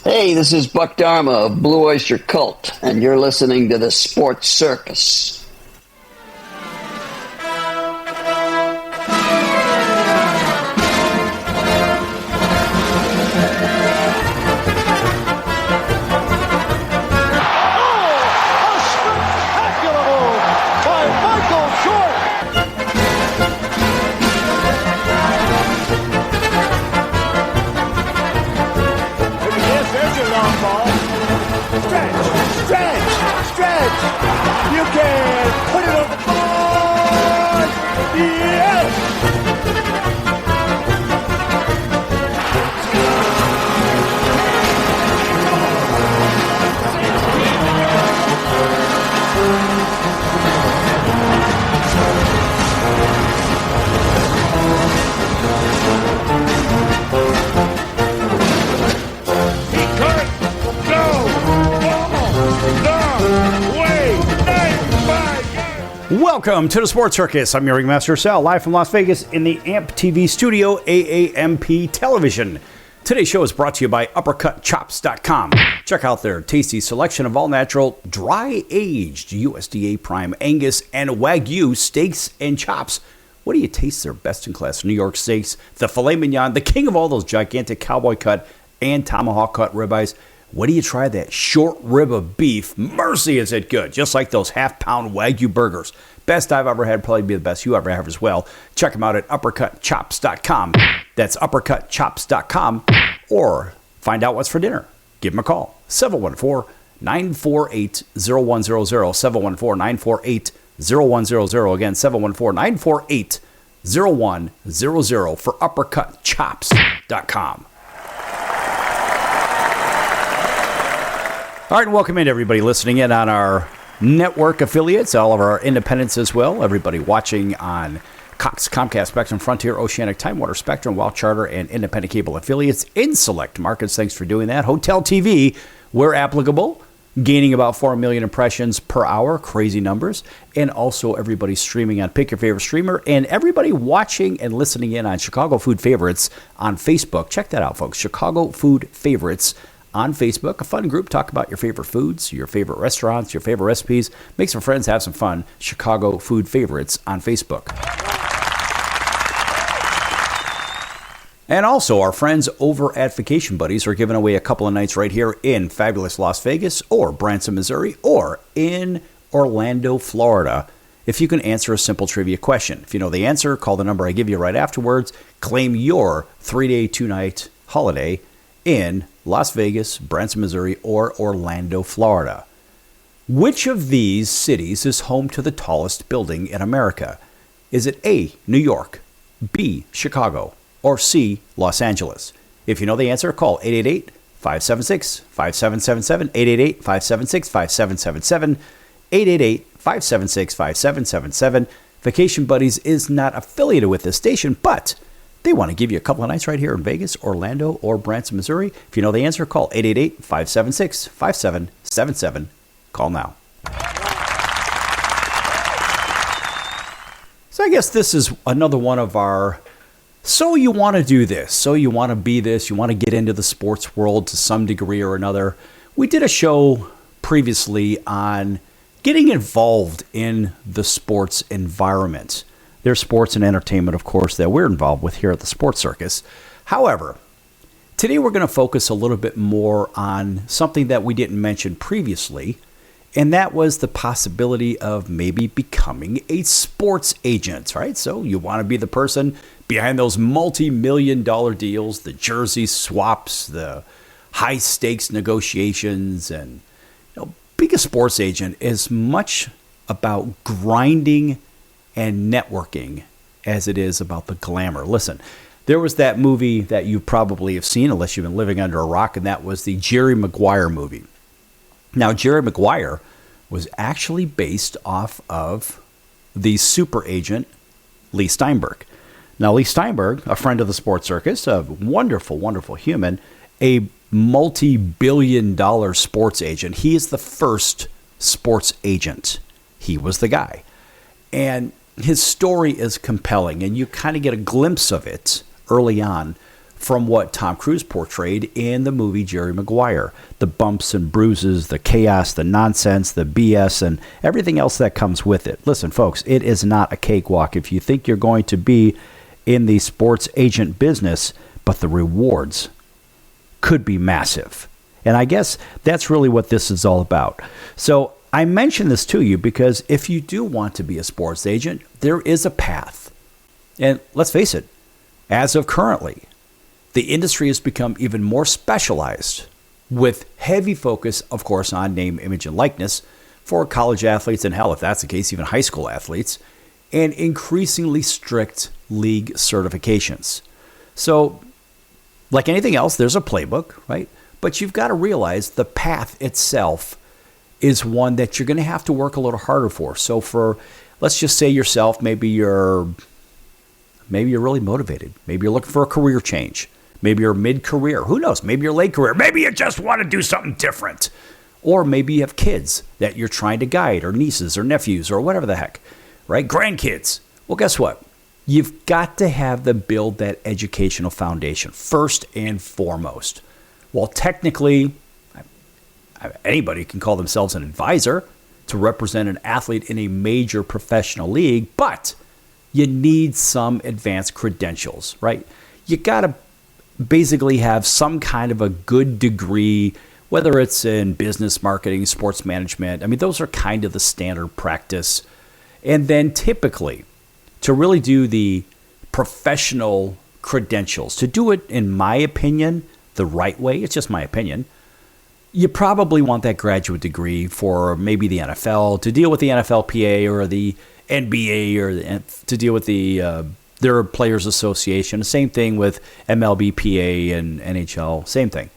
Hey, this is Buck Dharma of Blue Oyster Cult, and you're listening to the Sports Circus. Welcome to the Sports Circus. I'm your ringmaster Sal, live from Las Vegas in the AMP TV studio, AAMP Television. Today's show is brought to you by UppercutChops.com. Check out their tasty selection of all-natural, dry-aged USDA Prime Angus and Wagyu steaks and chops. What do you taste? Their best-in-class New York steaks, the filet mignon, the king of all those gigantic cowboy cut and tomahawk cut ribeyes. What do you try that short rib of beef? Mercy, is it good? Just like those half-pound Wagyu burgers. Best I've ever had, probably be the best you ever have as well. Check them out at UppercutChops.com. That's UppercutChops.com. Or find out what's for dinner. Give them a call. 714-948-0100. 714-948-0100. Again, 714-948-0100 for UppercutChops.com. All right, and welcome in everybody listening in on our network affiliates, all of our independents as well, everybody watching on Cox, Comcast, Spectrum, Frontier, Oceanic, Time Warner, Spectrum, Wild Charter, and independent cable affiliates in select markets. Thanks for doing that. Hotel TV, where applicable, gaining about 4 million impressions per hour, crazy numbers, and also everybody streaming on Pick Your Favorite Streamer, and everybody watching and listening in on Chicago Food Favorites on Facebook. Check that out, folks. Chicago Food Favorites on Facebook, a fun group. Talk about your favorite foods, your favorite restaurants, your favorite recipes. Make some friends, have some fun. Chicago Food Favorites on Facebook. And also, our friends over at Vacation Buddies are giving away a couple of nights right here in fabulous Las Vegas or Branson, Missouri, or in Orlando, Florida. If you can answer a simple trivia question. If you know the answer, call the number I give you right afterwards. Claim your 3-day, 2-night holiday in Las Vegas, Branson, Missouri, or Orlando, Florida. Which of these cities is home to the tallest building in America? Is it A, New York, B, Chicago, or C, Los Angeles? If you know the answer, call 888-576-5777, 888-576-5777, 888-576-5777. Vacation Buddies is not affiliated with this station, but they want to give you a couple of nights right here in Vegas, Orlando, or Branson, Missouri. If you know the answer, call 888-576-5777. Call now. So I guess this is another one of our, so you want to do this, so you want to be this, you want to get into the sports world to some degree or another. We did a show previously on getting involved in the sports environment. There's sports and entertainment, of course, that we're involved with here at the Sports Circus. However, today we're going to focus a little bit more on something that we didn't mention previously, and that was the possibility of maybe becoming a sports agent, right? So you want to be the person behind those multi-million-dollar deals, the jersey swaps, the high-stakes negotiations, and being a sports agent is much about grinding and networking as it is about the glamour. Listen, there was that movie that you probably have seen, unless you've been living under a rock, and that was the Jerry Maguire movie. Now, Jerry Maguire was actually based off of the super agent Lee Steinberg. Now, Lee Steinberg, a friend of the Sports Circus, a wonderful, wonderful human, a multi-billion-dollar sports agent. He is the first sports agent. He was the guy. And his story is compelling, and you kind of get a glimpse of it early on from what Tom Cruise portrayed in the movie Jerry Maguire. The bumps and bruises, the chaos, the nonsense, the BS, and everything else that comes with it. Listen, folks, it is not a cakewalk if you think you're going to be in the sports agent business, but the rewards could be massive. And I guess that's really what this is all about. So I mention this to you because if you do want to be a sports agent, there is a path. And let's face it, as of currently, the industry has become even more specialized with heavy focus, of course, on name, image, and likeness for college athletes, and hell, if that's the case, even high school athletes, and increasingly strict league certifications. So, like anything else, there's a playbook, right? But you've got to realize the path itself is one that you're going to have to work a little harder for. So for, let's just say yourself, maybe you're really motivated. Maybe you're looking for a career change. Maybe you're mid-career. Who knows? Maybe you're late career. Maybe you just want to do something different. Or maybe you have kids that you're trying to guide, or nieces or nephews or whatever the heck, right? Grandkids. Well, guess what? You've got to have them build that educational foundation first and foremost. Well, technically, anybody can call themselves an advisor to represent an athlete in a major professional league, but you need some advanced credentials, right? You got to basically have some kind of a good degree, whether it's in business, marketing, sports management. I mean, those are kind of the standard practice. And then typically, to really do the professional credentials, to do it, in my opinion, the right way, it's just my opinion, you probably want that graduate degree for maybe the NFL, to deal with the NFLPA or the NBA, or to deal with their Players Association. The same thing with MLBPA and NHL, same thing,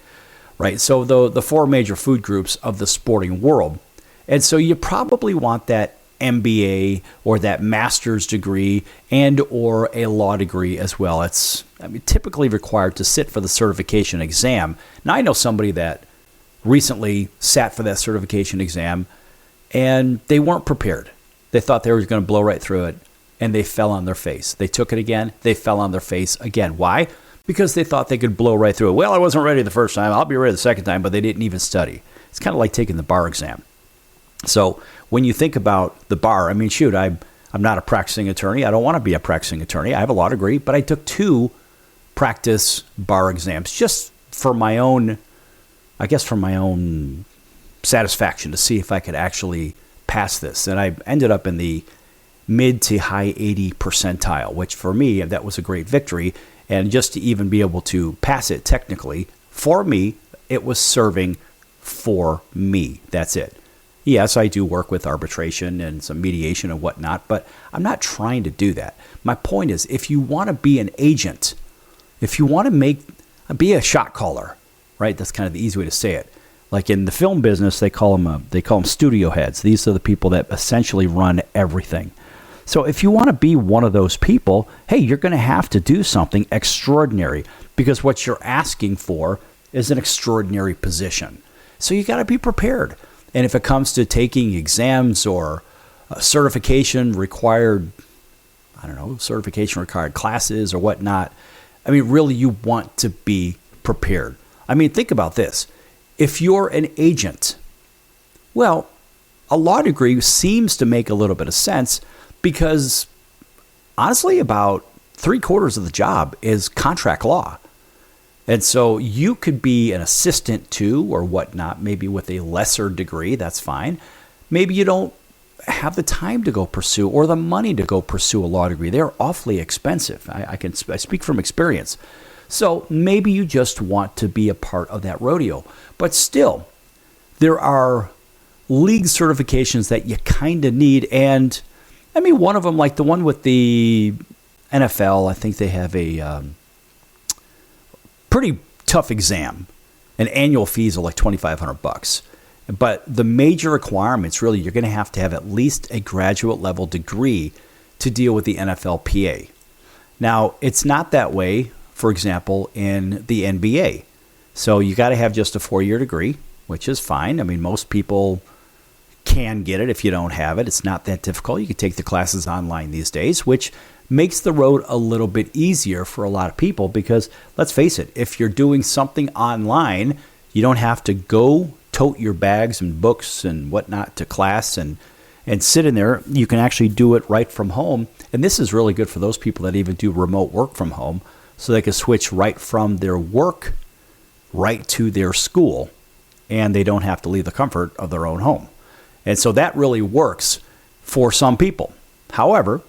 right? So the four major food groups of the sporting world. And so you probably want that MBA or that master's degree and or a law degree as well. It's typically required to sit for the certification exam. Now, I know somebody that recently sat for that certification exam and they weren't prepared. They thought they were going to blow right through it, and they fell on their face. They took it again. They fell on their face again. Why? Because they thought they could blow right through it. Well, I wasn't ready the first time. I'll be ready the second time, but they didn't even study. It's kind of like taking the bar exam. So when you think about the bar, I mean, shoot, I'm not a practicing attorney. I don't want to be a practicing attorney. I have a law degree, but I took 2 practice bar exams just for my own, I guess, for my own satisfaction to see if I could actually pass this. And I ended up in the mid to high 80 percentile, which for me, that was a great victory. And just to even be able to pass it technically, for me, it was serving for me. That's it. Yes, I do work with arbitration and some mediation and whatnot, but I'm not trying to do that. My point is, if you want to be an agent, if you want to be a shot caller, right? That's kind of the easy way to say it. Like in the film business, they call them studio heads. These are the people that essentially run everything. So if you want to be one of those people, hey, you're going to have to do something extraordinary because what you're asking for is an extraordinary position. So you got to be prepared. And if it comes to taking exams or certification required classes or whatnot, I mean, really, you want to be prepared. I mean, think about this. If you're an agent, well, a law degree seems to make a little bit of sense because, honestly, about 3/4 of the job is contract law. And so you could be an assistant to or whatnot, maybe with a lesser degree, that's fine. Maybe you don't have the time to go pursue or the money to go pursue a law degree. They're awfully expensive. I speak from experience. So maybe you just want to be a part of that rodeo. But still, there are league certifications that you kind of need. And I mean, one of them, like the one with the NFL, I think they have a pretty tough exam. And annual fees are like $2,500. But the major requirements, really, you're going to have at least a graduate level degree to deal with the NFLPA. Now, it's not that way, for example, in the NBA. So you got to have just a 4-year degree, which is fine. I mean, most people can get it if you don't have it. It's not that difficult. You can take the classes online these days, which makes the road a little bit easier for a lot of people because, let's face it, if you're doing something online, you don't have to go tote your bags and books and whatnot to class and sit in there. You can actually do it right from home. And this is really good for those people that even do remote work from home, so they can switch right from their work right to their school, and they don't have to leave the comfort of their own home. And so that really works for some people. However,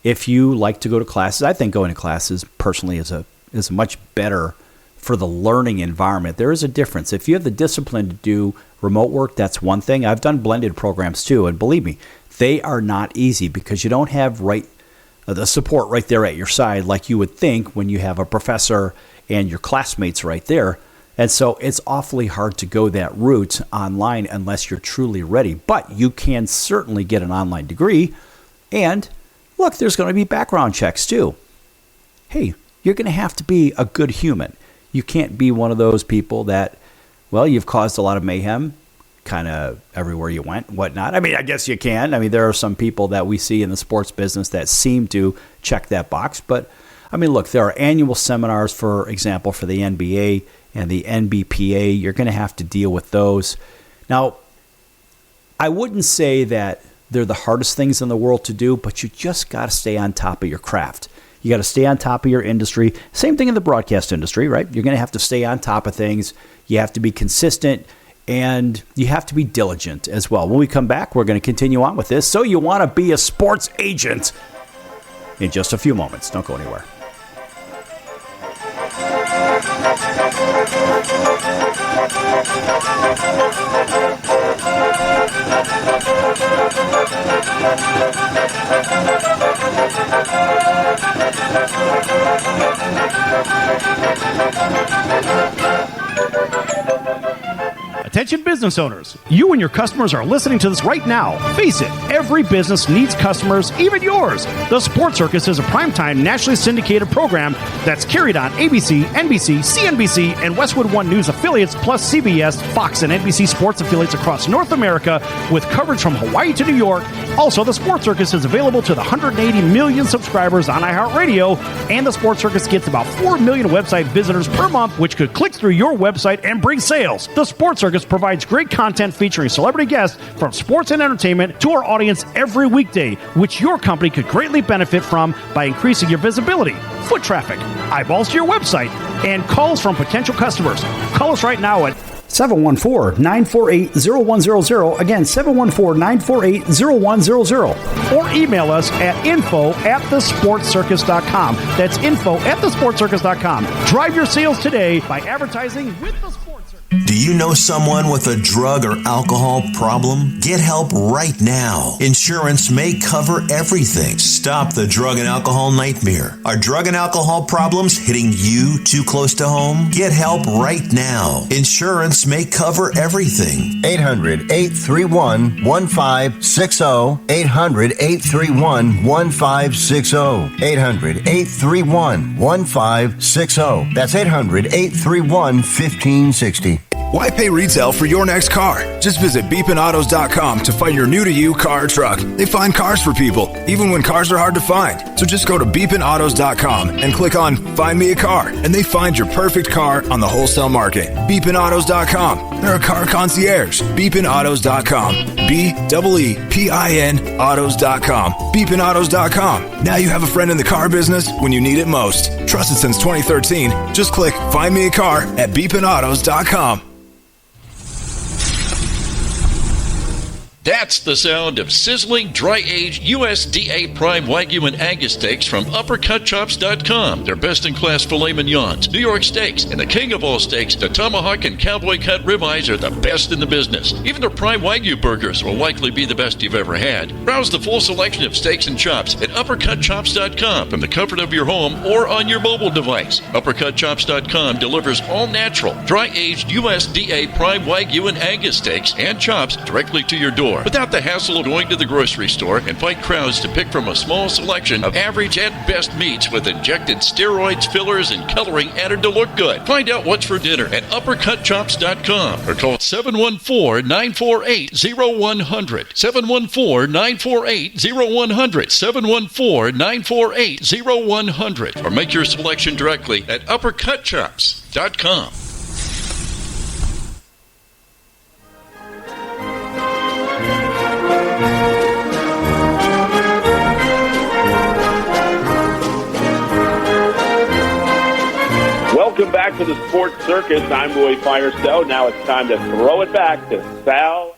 if you like to go to classes, I think going to classes personally is much better for the learning environment. There is a difference. If you have the discipline to do remote work, that's one thing. I've done blended programs too, and believe me, they are not easy because you don't have the support right there at your side like you would think when you have a professor and your classmates right there. And so it's awfully hard to go that route online unless you're truly ready. But you can certainly get an online degree. And look, there's going to be background checks too. Hey, you're going to have to be a good human. You can't be one of those people that, well, you've caused a lot of mayhem kind of everywhere you went, whatnot. I mean, I guess you can. I mean, there are some people that we see in the sports business that seem to check that box. But, I mean, look, there are annual seminars, for example, for the NBA and the NBPA. You're going to have to deal with those. Now, I wouldn't say that they're the hardest things in the world to do, but you just got to stay on top of your craft. You got to stay on top of your industry. Same thing in the broadcast industry, right? You're going to have to stay on top of things. You have to be consistent, and you have to be diligent as well. When we come back, we're going to continue on with this. So you want to be a sports agent in just a few moments. Don't go anywhere. Attention business owners, you and your customers are listening to this right now. Face it, every business needs customers, even yours. The Sports Circus is a primetime nationally syndicated program that's carried on ABC, NBC, CNBC, and Westwood One News affiliates, plus CBS, Fox, and NBC sports affiliates across North America, with coverage from Hawaii to New York. Also, the Sports Circus is available to the 180 million subscribers on iHeartRadio, and the Sports Circus gets about 4 million website visitors per month, which could click through your website and bring sales. The Sports Circus provides great content featuring celebrity guests from sports and entertainment to our audience every weekday, which your company could greatly benefit from by increasing your visibility, foot traffic, eyeballs to your website, and calls from potential customers. Call us right now at 714-948-0100. Again, 714-948-0100. Or email us at info@thesportscircus.com. That's info@thesportscircus.com. Drive your sales today by advertising with the Sports Circus. Do you know someone with a drug or alcohol problem? Get help right now. Insurance may cover everything. Stop the drug and alcohol nightmare. Are drug and alcohol problems hitting you too close to home? Get help right now. Insurance may cover everything. 800-831-1560. 800-831-1560. 800-831-1560. That's 800-831-1560. Why pay retail for your next car? Just visit beepinautos.com to find your new-to-you car or truck. They find cars for people, even when cars are hard to find. So just go to beepinautos.com and click on Find Me a Car, and they find your perfect car on the wholesale market. Beepinautos.com. They're a car concierge. Beepinautos.com. BEEPIN autos.com. Beepinautos.com. Now you have a friend in the car business when you need it most. Trusted since 2013. Just click Find Me a Car at beepinautos.com. That's the sound of sizzling, dry-aged USDA Prime Wagyu and Angus steaks from UppercutChops.com. Their best-in-class filet mignons, New York steaks, and the king of all steaks, the tomahawk and cowboy cut ribeyes are the best in the business. Even their Prime Wagyu burgers will likely be the best you've ever had. Browse the full selection of steaks and chops at UppercutChops.com from the comfort of your home or on your mobile device. UppercutChops.com delivers all-natural, dry-aged USDA Prime Wagyu and Angus steaks and chops directly to your door. store without the hassle of going to the grocery store and fight crowds to pick from a small selection of average and best meats with injected steroids, fillers, and coloring added to look good. Find out what's for dinner at uppercutchops.com or call 714-948-0100. 714-948-0100. 714-948-0100. Or make your selection directly at uppercutchops.com. Welcome back to the Sports Circus. I'm Roy Firestone. Now it's time to throw it back to Sal.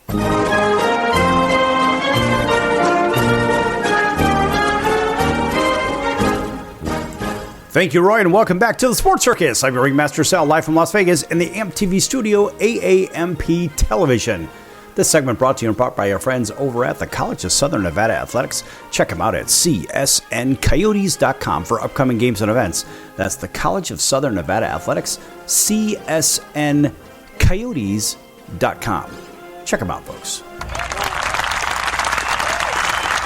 Thank you, Roy, and welcome back to the Sports Circus. I'm your ringmaster, Sal, live from Las Vegas in the AMP TV studio, AAMP Television. This segment brought to you in part by our friends over at the College of Southern Nevada Athletics. Check them out at csncoyotes.com for upcoming games and events. That's the College of Southern Nevada Athletics, csncoyotes.com. Check them out, folks.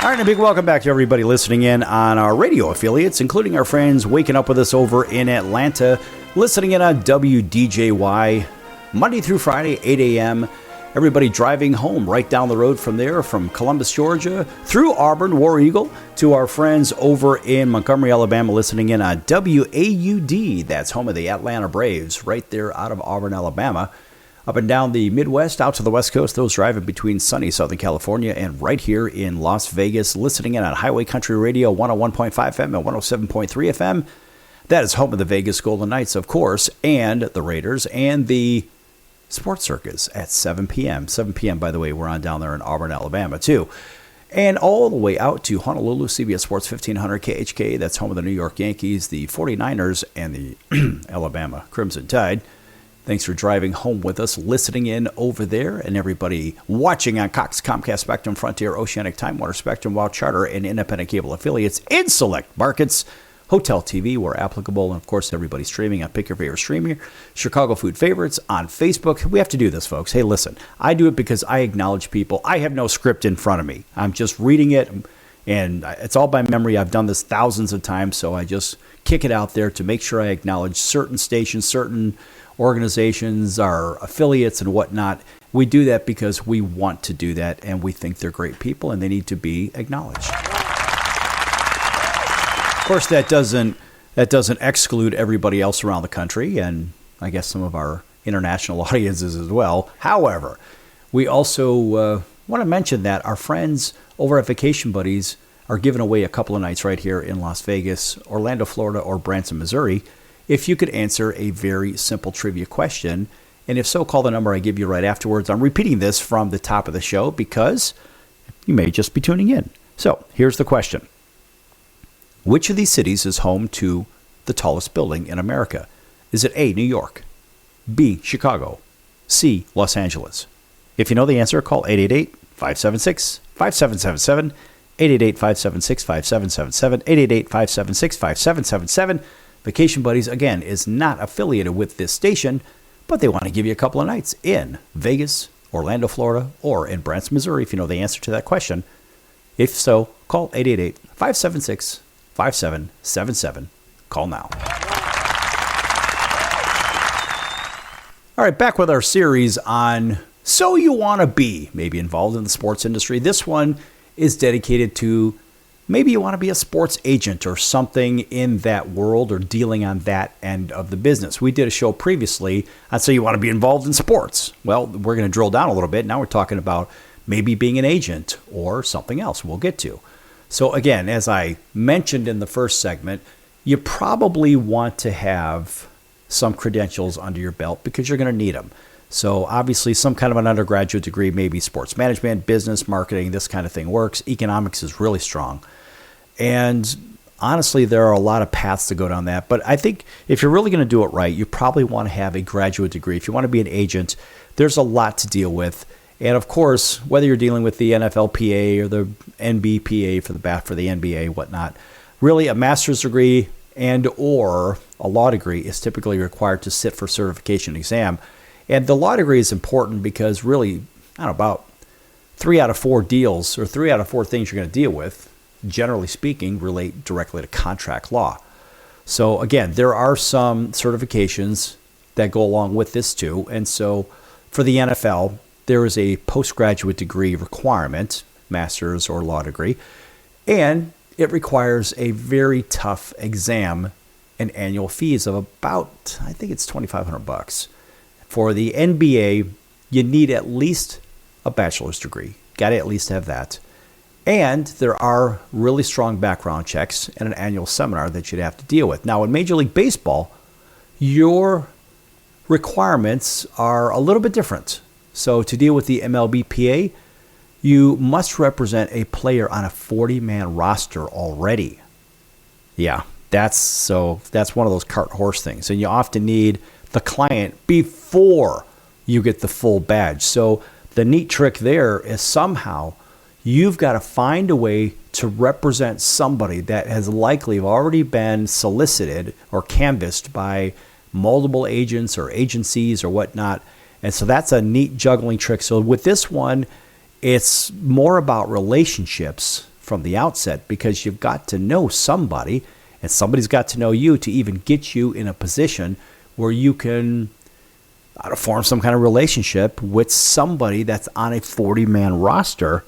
All right, a big welcome back to everybody listening in on our radio affiliates, including our friends waking up with us over in Atlanta, listening in on WDJY Monday through Friday, 8 a.m., everybody driving home right down the road from there, from Columbus, Georgia, through Auburn, War Eagle, to our friends over in Montgomery, Alabama, listening in on WAUD. That's home of the Atlanta Braves, right there out of Auburn, Alabama. Up and down the Midwest, out to the West Coast, those driving between sunny Southern California and right here in Las Vegas, listening in on Highway Country Radio 101.5 FM and 107.3 FM. That is home of the Vegas Golden Knights, of course, and the Raiders, and the Sports Circus at 7 p.m. 7 p.m., by the way, we're on down there in Auburn, Alabama, too. And all the way out to Honolulu, CBS Sports 1500 KHK. That's home of the New York Yankees, the 49ers, and the Alabama Crimson Tide. Thanks for driving home with us, listening in over there, and everybody watching on Cox, Comcast, Spectrum, Frontier, Oceanic, Time Warner, Spectrum, Wild Charter, and independent cable affiliates in select markets. Hotel TV, where applicable, and of course, everybody streaming on Pick Your Favorite Streamer, Chicago Food Favorites on Facebook. We have to do this, folks. Hey, listen, I do it because I acknowledge people. I have no script in front of me. I'm just reading it, and it's all by memory. I've done this thousands of times, so I just kick it out there to make sure I acknowledge certain stations, certain organizations, our affiliates, and whatnot. We do that because we want to do that, and we think they're great people, and they need to be acknowledged. Of course, that doesn't exclude everybody else around the country, and I guess some of our international audiences as well. However, we also want to mention that our friends over at Vacation Buddies are giving away a couple of nights right here in Las Vegas, Orlando, Florida, or Branson, Missouri, if you could answer a very simple trivia question. And if so, call the number I give you right afterwards. I'm repeating this from the top of the show because you may just be tuning in. So here's the question. Which of these cities is home to the tallest building in America? Is it A, New York, B, Chicago, C, Los Angeles? If you know the answer, call 888-576-5777, 888-576-5777, 888-576-5777. Vacation Buddies, again, is not affiliated with this station, but they want to give you a couple of nights in Vegas, Orlando, Florida, or in Branson, Missouri, if you know the answer to that question. If so, call 888-576-5777. Call now. All right, back with our series on So You Want to Be maybe involved in the sports industry. This one is dedicated to maybe you want to be a sports agent or something in that world or dealing on that end of the business. We did a show previously on So You Want to Be Involved in Sports. Well, we're going to drill down a little bit. Now we're talking about maybe being an agent or something else we'll get to. So again, as I mentioned in the first segment, you probably want to have some credentials under your belt because you're going to need them. So obviously some kind of an undergraduate degree, maybe sports management, business, marketing, this kind of thing works. Economics is really strong. And honestly, there are a lot of paths to go down that. But I think if you're really going to do it right, you probably want to have a graduate degree. If you want to be an agent, there's a lot to deal with. And of course, whether you're dealing with the NFLPA or the NBPA for the NBA, whatnot, really a master's degree and or a law degree is typically required to sit for certification exam. And the law degree is important because really, I don't know, about 3 out of 4 deals or 3 out of 4 things you're going to deal with, generally speaking, relate directly to contract law. So again, there are some certifications that go along with this too. And so for the NFL, there is a postgraduate degree requirement, master's or law degree, and it requires a very tough exam and annual fees of about, I think it's $2,500. For the NBA, you need at least a bachelor's degree. Got to at least have that. And there are really strong background checks and an annual seminar that you'd have to deal with. Now, in Major League Baseball, your requirements are a little bit different. So to deal with the MLBPA, you must represent a player on a 40-man roster already. Yeah, that's one of those cart horse things. And you often need the client before you get the full badge. So the neat trick there is somehow you've got to find a way to represent somebody that has likely already been solicited or canvassed by multiple agents or agencies or whatnot. And so that's a neat juggling trick. So with this one, it's more about relationships from the outset because you've got to know somebody and somebody's got to know you to even get you in a position where you can form some kind of relationship with somebody that's on a 40-man roster.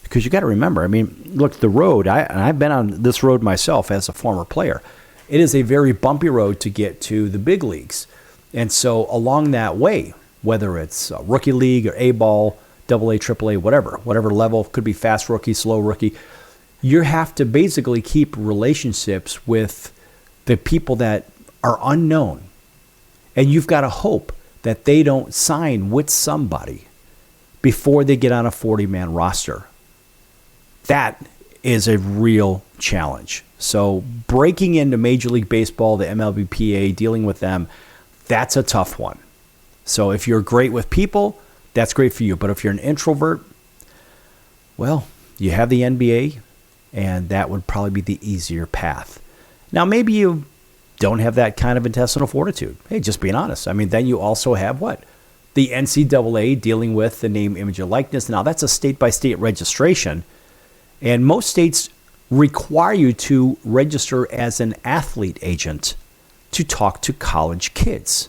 Because you got to remember, I mean, look, the road, I've been on this road myself as a former player. It is a very bumpy road to get to the big leagues. And so along that way, whether it's a rookie league or A-ball, AA, AAA, whatever level, could be fast rookie, slow rookie, you have to basically keep relationships with the people that are unknown. And you've got to hope that they don't sign with somebody before they get on a 40-man roster. That is a real challenge. So breaking into Major League Baseball, the MLBPA, dealing with them, that's a tough one. So if you're great with people, that's great for you. But if you're an introvert, well, you have the NBA, and that would probably be the easier path. Now, maybe you don't have that kind of intestinal fortitude. Hey, just being honest. I mean, then you also have what? The NCAA dealing with the name, image, and likeness. Now, that's a state-by-state registration. And most states require you to register as an athlete agent to talk to college kids.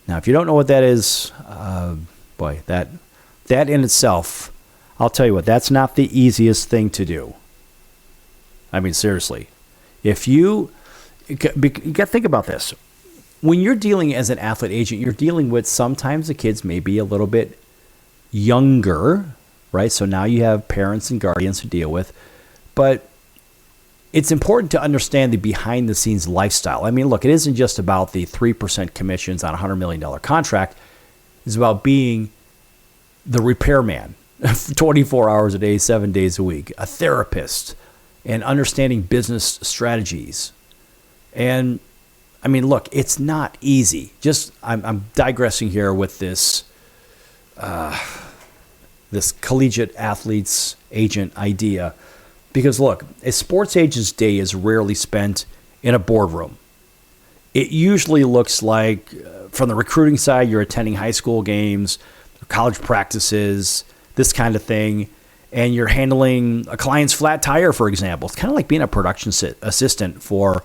Now, if you don't know what that is, that in itself, I'll tell you what, that's not the easiest thing to do. I mean, seriously. If you got to think about this. When you're dealing as an athlete agent, you're dealing with sometimes the kids may be a little bit younger, right? So now you have parents and guardians to deal with. But it's important to understand the behind-the-scenes lifestyle. I mean, look, it isn't just about the 3% commissions on a $100 million contract. It's about being the repairman 24 hours a day, 7 days a week, a therapist, and understanding business strategies. And, I mean, look, it's not easy. I'm digressing here with this this collegiate athletes agent idea. Because look, a sports agent's day is rarely spent in a boardroom. It usually looks like, from the recruiting side, you're attending high school games, college practices, this kind of thing, and you're handling a client's flat tire, for example. It's kind of like being a production assistant for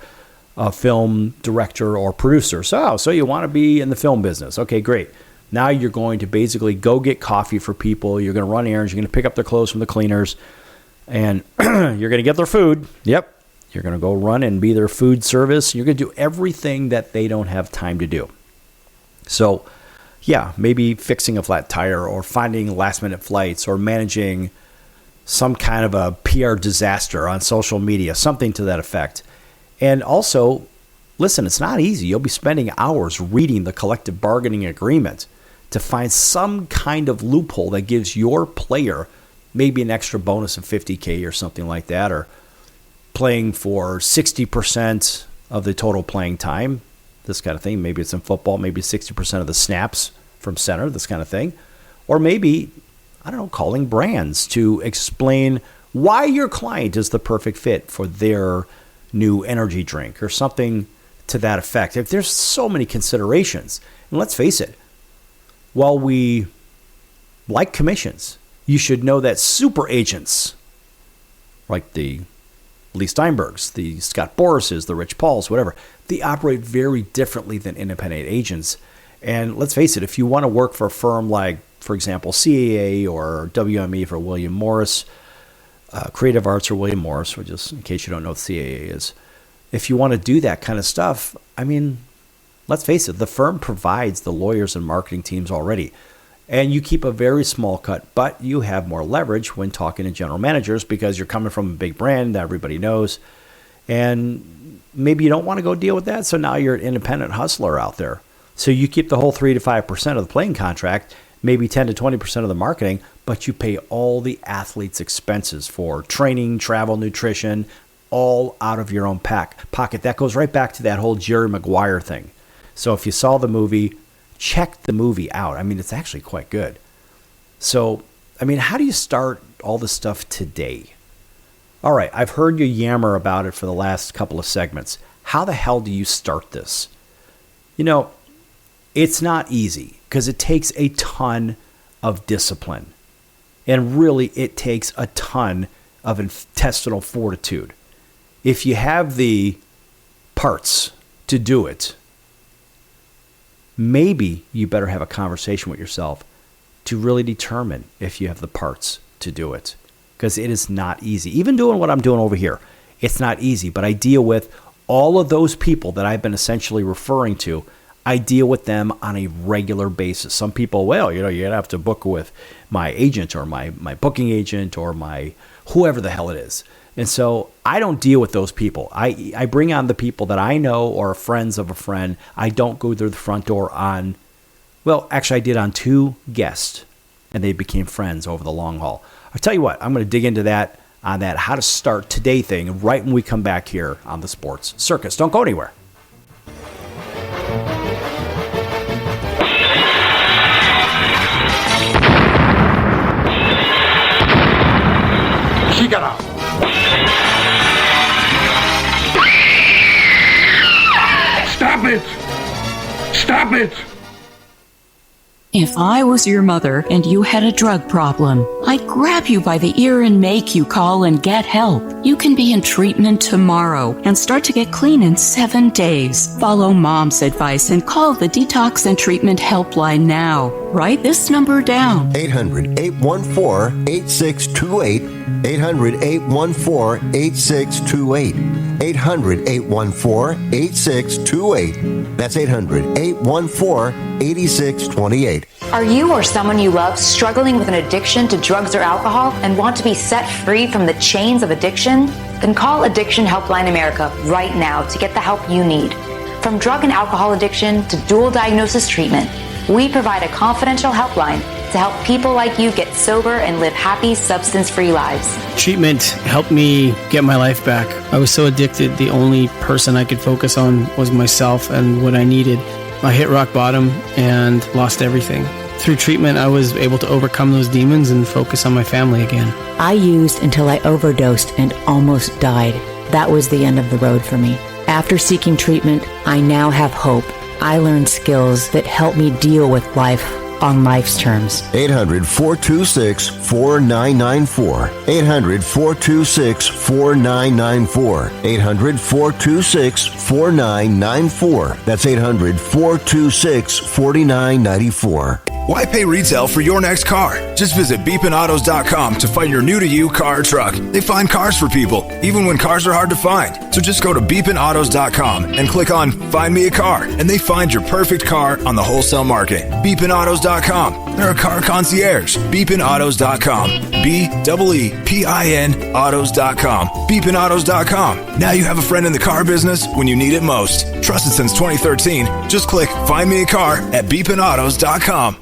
a film director or producer. So you want to be in the film business. Okay, great. Now you're going to basically go get coffee for people. You're going to run errands. You're going to pick up their clothes from the cleaners. And you're going to get their food. Yep. You're going to go run and be their food service. You're going to do everything that they don't have time to do. So, yeah, maybe fixing a flat tire or finding last-minute flights or managing some kind of a PR disaster on social media, something to that effect. And also, listen, it's not easy. You'll be spending hours reading the collective bargaining agreement to find some kind of loophole that gives your player maybe an extra bonus of $50K or something like that, or playing for 60% of the total playing time, this kind of thing. Maybe it's in football, maybe 60% of the snaps from center, this kind of thing. Or maybe, I don't know, calling brands to explain why your client is the perfect fit for their new energy drink or something to that effect. If there's so many considerations, and let's face it, while we like commissions, You should know that super agents, like the Lee Steinbergs, the Scott Borises, the Rich Pauls, whatever, they operate very differently than independent agents. And let's face it, if you want to work for a firm like, for example, CAA or WME for William Morris, Creative Arts or William Morris, which is, in case you don't know what CAA is, if you want to do that kind of stuff, I mean, let's face it, the firm provides the lawyers and marketing teams already. And you keep a very small cut, but you have more leverage when talking to general managers because you're coming from a big brand that everybody knows. And maybe you don't want to go deal with that, so now you're an independent hustler out there. So you keep the whole 3 to 5% of the playing contract, maybe 10 to 20% of the marketing, but you pay all the athletes' expenses for training, travel, nutrition, all out of your own pocket. That goes right back to that whole Jerry Maguire thing. So if you saw the movie, check the movie out. I mean, it's actually quite good. So, I mean, how do you start all this stuff today? All right, I've heard you yammer about it for the last couple of segments. How the hell do you start this? You know, it's not easy because it takes a ton of discipline. And really, it takes a ton of intestinal fortitude. If you have the parts to do it, maybe you better have a conversation with yourself to really determine if you have the parts to do it. Because it is not easy. Even doing what I'm doing over here, it's not easy. But I deal with all of those people that I've been essentially referring to. I deal with them on a regular basis. Some people, well, you know, you're going to have to book with my agent or my booking agent or my whoever the hell it is. And so I don't deal with those people. I bring on the people that I know or friends of a friend. I don't go through the front door on, well, actually I did on 2 guests, and they became friends over the long haul. I'll tell you what, I'm going to dig into that on that how to start today thing right when we come back here on the Sports Circus. Don't go anywhere. She got out. Stop it! Stop it! If I was your mother and you had a drug problem, I'd grab you by the ear and make you call and get help. You can be in treatment tomorrow and start to get clean in 7 days. Follow Mom's advice and call the Detox and Treatment Helpline now. Write this number down. 800-814-8628. 800-814-8628. 800-814-8628. That's 800-814-8628. Are you or someone you love struggling with an addiction to drugs or alcohol and want to be set free from the chains of addiction? Then call Addiction Helpline America right now to get the help you need. From drug and alcohol addiction to dual diagnosis treatment, we provide a confidential helpline to help people like you get sober and live happy, substance-free lives. Treatment helped me get my life back. I was so addicted, the only person I could focus on was myself and what I needed. I hit rock bottom and lost everything. Through treatment, I was able to overcome those demons and focus on my family again. I used until I overdosed and almost died. That was the end of the road for me. After seeking treatment, I now have hope. I learned skills that help me deal with life on life's terms. 800-426-4994. 800-426-4994. 800-426-4994. That's 800-426-4994. Why pay retail for your next car? Just visit beepinautos.com to find your new-to-you car or truck. They find cars for people, even when cars are hard to find. So just go to beepinautos.com and click on Find Me a Car, and they find your perfect car on the wholesale market. Beepinautos.com. They're a car concierge. Beepinautos.com. BEEPIN autos.com. Beepinautos.com. Now you have a friend in the car business when you need it most. Trusted since 2013. Just click Find Me a Car at beepinautos.com.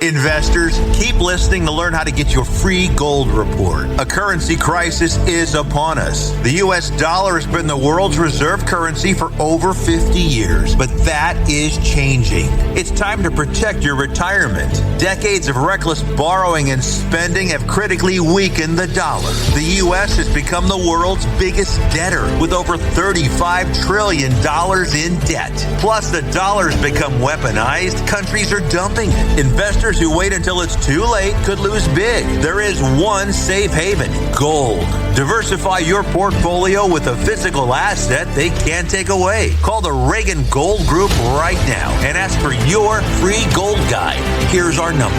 Investors, keep listening to learn how to get your free gold report. A currency crisis is upon us. The U.S. dollar has been the world's reserve currency for over 50 years, but that is changing. It's time to protect your retirement. Decades of reckless borrowing and spending have critically weakened the dollar. The U.S. has become the world's biggest debtor with over $35 trillion in debt. Plus, the dollar's become weaponized. Countries are dumping it. Investors Others who wait until it's too late could lose big. There is one safe haven, gold. Diversify your portfolio with a physical asset they can't take away. Call the Reagan Gold Group right now and ask for your free gold guide. Here's our number.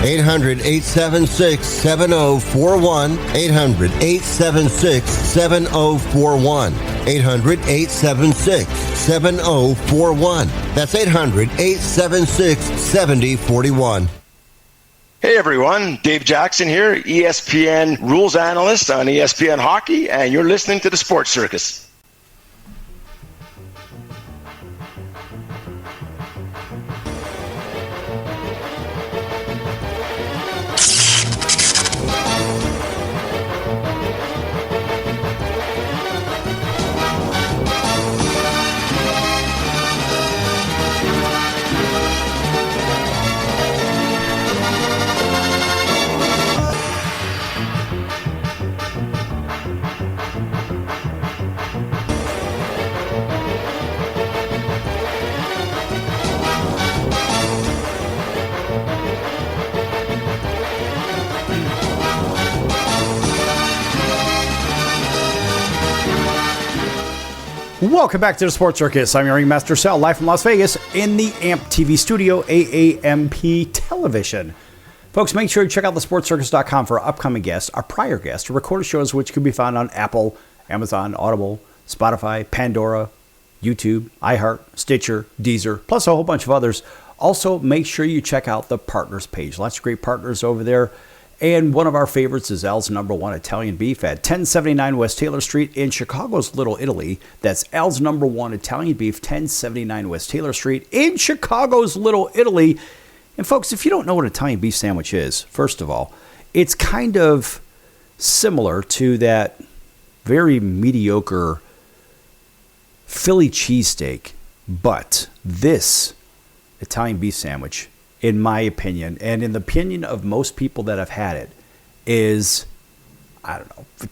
800-876-7041. 800-876-7041. 800-876-7041. That's 800-876-7041. Hey everyone, Dave Jackson here, ESPN rules analyst on ESPN Hockey, and you're listening to the Sports Circus. Welcome back to the Sports Circus. I'm your ringmaster Sal, live from Las Vegas in the AMP TV studio, AAMP Television. Folks, make sure you check out thesportscircus.com for our upcoming guests, our prior guests, recorded shows which can be found on Apple, Amazon, Audible, Spotify, Pandora, YouTube, iHeart, Stitcher, Deezer, plus a whole bunch of others. Also, make sure you check out the partners page. Lots of great partners over there. And one of our favorites is Al's Number One Italian Beef at 1079 West Taylor Street in Chicago's Little Italy. That's Al's Number One Italian Beef, 1079 West Taylor Street in Chicago's Little Italy. And folks, if you don't know what an Italian beef sandwich is, first of all, it's kind of similar to that very mediocre Philly cheesesteak. But this Italian beef sandwich, in my opinion, and in the opinion of most people that have had it, is,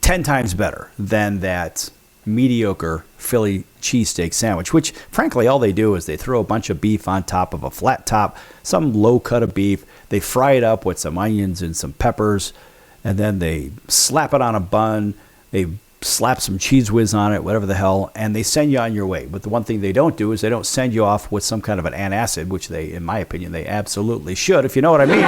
10 times better than that mediocre Philly cheesesteak sandwich, which, frankly, all they do is they throw a bunch of beef on top of a flat top, some low cut of beef. They fry it up with some onions and some peppers, and then they slap it on a bun. They slap some Cheese Whiz on it, whatever the hell, and they send you on your way. But the one thing they don't do is they don't send you off with some kind of an antacid, which they, in my opinion, they absolutely should, if you know what I mean.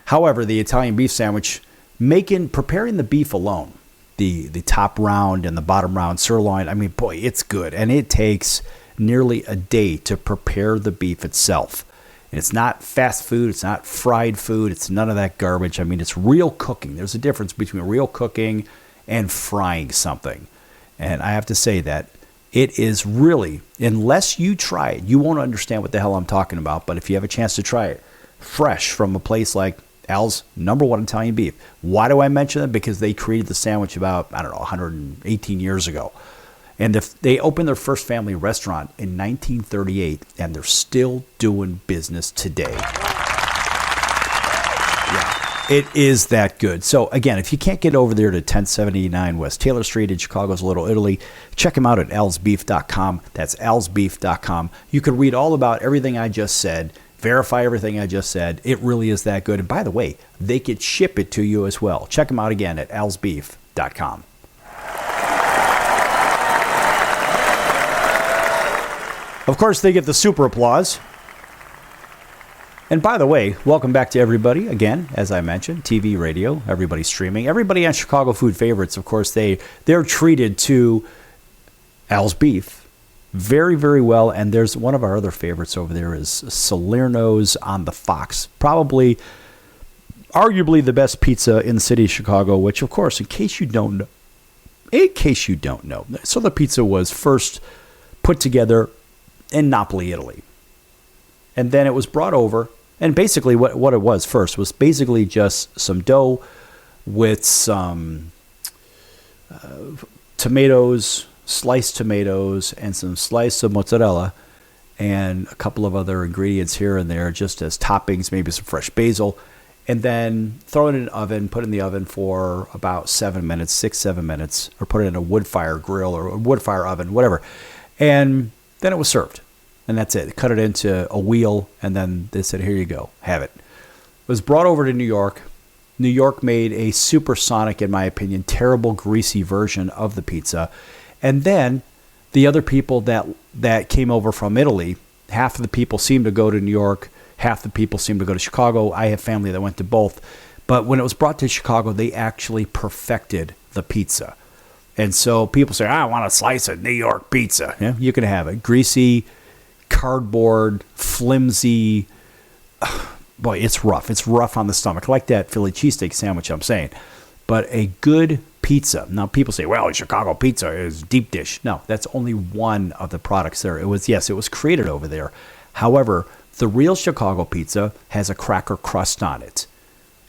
However, the Italian beef sandwich, preparing the beef alone, the top round and the bottom round sirloin, I mean, boy, it's good. And it takes nearly a day to prepare the beef itself. And it's not fast food. It's not fried food. It's none of that garbage. I mean, it's real cooking. There's a difference between real cooking and frying something. And I have to say that it is really, unless you try it, you won't understand what the hell I'm talking about. But if you have a chance to try it, fresh from a place like Al's Number One Italian Beef. Why do I mention that? Because they created the sandwich about, 118 years ago. And they opened their first family restaurant in 1938, and they're still doing business today. It is that good. So, again, if you can't get over there to 1079 West Taylor Street in Chicago's Little Italy, check them out at alsbeef.com. That's alsbeef.com. You can read all about everything I just said, verify everything I just said. It really is that good. And by the way, they could ship it to you as well. Check them out again at alsbeef.com. Of course, they get the super applause. And by the way, welcome back to everybody. Again, as I mentioned, TV, radio, everybody streaming. Everybody on Chicago Food Favorites, of course, they're treated to Al's Beef very, very well. And there's one of our other favorites over there is Salerno's on the Fox. Probably, arguably the best pizza in the city of Chicago, which, of course, in case you don't know. So the pizza was first put together in Napoli, Italy. And then it was brought over. And basically what it was first was basically just some dough with some tomatoes, sliced tomatoes, and some slice of mozzarella, and a couple of other ingredients here and there just as toppings, maybe some fresh basil, and then throw it in an oven, put it in the oven for about 7 minutes, 6-7 minutes, or put it in a wood fire grill or a wood fire oven, whatever. And then it was served. and that's it. They cut it into a wheel, and then they said, here you go, have it. It was brought over to New York. New York made a supersonic, in my opinion, terrible, greasy version of the pizza. And then the other people that came over from Italy, half of the people seemed to go to New York, half the people seemed to go to Chicago. I have family that went to both. But when it was brought to Chicago, they actually perfected the pizza. And so people say, I want a slice of New York pizza. Yeah, you can have it. Greasy, cardboard, flimsy. Boy, it's rough. It's rough on the stomach. Like that Philly cheesesteak sandwich I'm saying. But a good pizza. Now, people say, well, Chicago pizza is deep dish. No, that's only one of the products there. It was created over there. However, the real Chicago pizza has a cracker crust on it.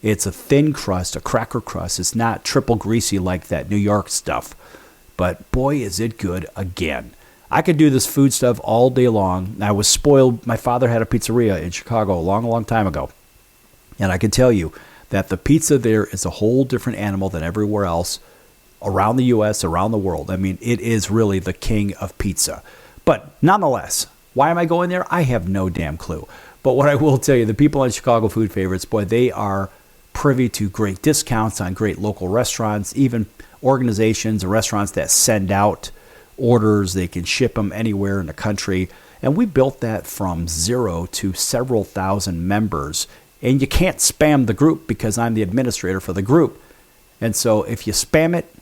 It's a thin crust, a cracker crust. It's not triple greasy like that New York stuff. But boy, is it good again. I could do this food stuff all day long. I was spoiled. My father had a pizzeria in Chicago a long, long time ago. And I can tell you that the pizza there is a whole different animal than everywhere else around the U.S., around the world. I mean, it is really the king of pizza. But nonetheless, why am I going there? I have no damn clue. But what I will tell you, the people on Chicago Food Favorites, boy, they are privy to great discounts on great local restaurants, even organizations and restaurants that send out orders. They can ship them anywhere in the country. And we built that from 0 to several thousand members. And you can't spam the group because I'm the administrator for the group. And so if you spam it,